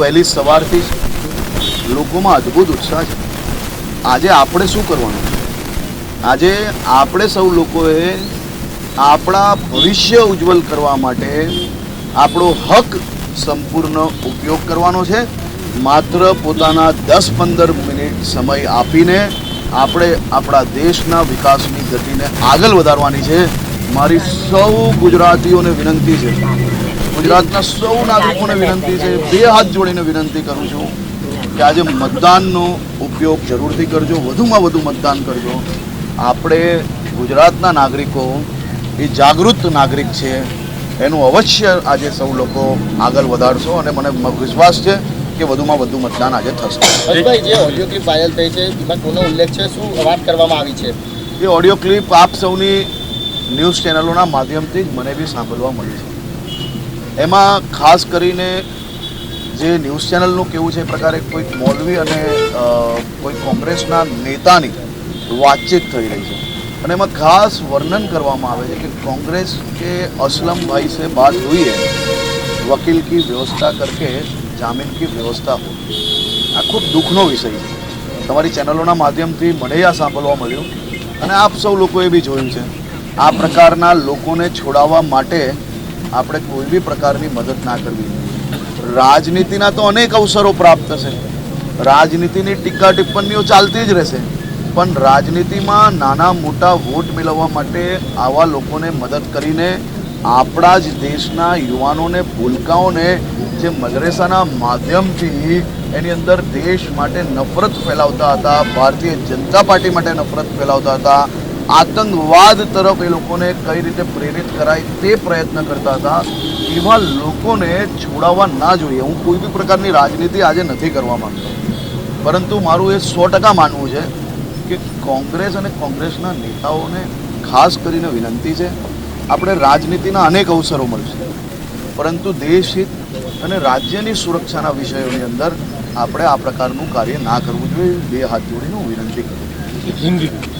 વહેલી સવારથી જ લોકોમાં અદ્ભુત ઉત્સાહ છે. આજે આપણે શું કરવાનું છે? આજે આપણે સૌ લોકોએ આપણા ભવિષ્ય ઉજ્જવલ કરવા માટે આપણો હક સંપૂર્ણ ઉપયોગ કરવાનો છે. માત્ર પોતાના 10-15 મિનિટ સમય આપીને આપણે આપણા દેશના વિકાસની ગતિને આગળ વધારવાની છે. મારી સૌ ગુજરાતીઓને વિનંતી છે, ગુજરાતના સૌ નાગરિકોને વિનંતી છે, બે હાથ જોડીને વિનંતી કરું છું કે આજે મતદાનનો ઉપયોગ જરૂરથી કરજો, વધુમાં વધુ મતદાન કરજો. આપણે ગુજરાતના નાગરિકો એ જાગૃત નાગરિક છે, એનું અવશ્ય આજે સૌ લોકો આગળ વધારશો અને મને વિશ્વાસ છે કે વધુમાં વધુ મતદાન આજે થશે. હર્ષભાઈ, જે ઓડિયો ક્લિપ વાયરલ થઈ છે એમાં કોનો ઉલ્લેખ છે, શું વાત કરવામાં આવી છે? એ ઓડિયો ક્લિપ આપ સૌની ન્યૂઝ ચેનલોના માધ્યમથી જ મને બી સાંભળવા મળી છે. એમાં ખાસ કરીને જે ન્યૂઝ ચેનલનું કેવું છે એ પ્રકારે કોઈક મૌલવી અને કોઈ કોંગ્રેસના નેતાની વાતચીત થઈ રહી છે અને એમાં ખાસ વર્ણન કરવામાં આવે છે કે कांग्रेस के असलम भाई से बात हुई है, वकील की व्यवस्था करके जामीन की व्यवस्था हो. આ ખૂબ દુઃખનો વિષય છે. તમારી ચેનલોના માધ્યમથી મને આ સાંભળવા મળ્યું અને આપ સૌ લોકોએ બી જોયું છે. આ પ્રકારના લોકોને છોડાવવા માટે આપણે કોઈ બી પ્રકારની મદદ ના કરવી. રાજનીતિના તો અનેક અવસરો પ્રાપ્ત થશે, રાજનીતિની ટીકા ટિપ્પણીઓ ચાલતી જ રહેશે, પણ રાજનીતિમાં નાના મોટા વોટ મેળવવા માટે આવા લોકોને મદદ કરીને આપણા જ દેશના યુવાનોને, ભૂલકાઓને જે મદરેસાના માધ્યમથી એની અંદર દેશ માટે નફરત ફેલાવતા હતા, ભારતીય જનતા પાર્ટી માટે નફરત ફેલાવતા હતા, આતંકવાદ તરફ એ લોકોને કઈ રીતે પ્રેરિત કરાય તે પ્રયત્ન કરતા હતા, એવા લોકોને છોડાવવા ના જોઈએ. હું કોઈ બી પ્રકારની રાજનીતિ આજે નથી કરવા માંગતો, પરંતુ મારું એ 100% માનવું છે કે કોંગ્રેસ અને કોંગ્રેસના નેતાઓને ખાસ કરીને વિનંતી છે, આપણે રાજનીતિના અનેક અવસરો મળશે, પરંતુ દેશહિત અને રાજ્યની સુરક્ષાના વિષયોની અંદર આપણે આ પ્રકારનું કાર્ય ના કરવું જોઈએ. બે હાથ જોડીને હું વિનંતી કરું છું.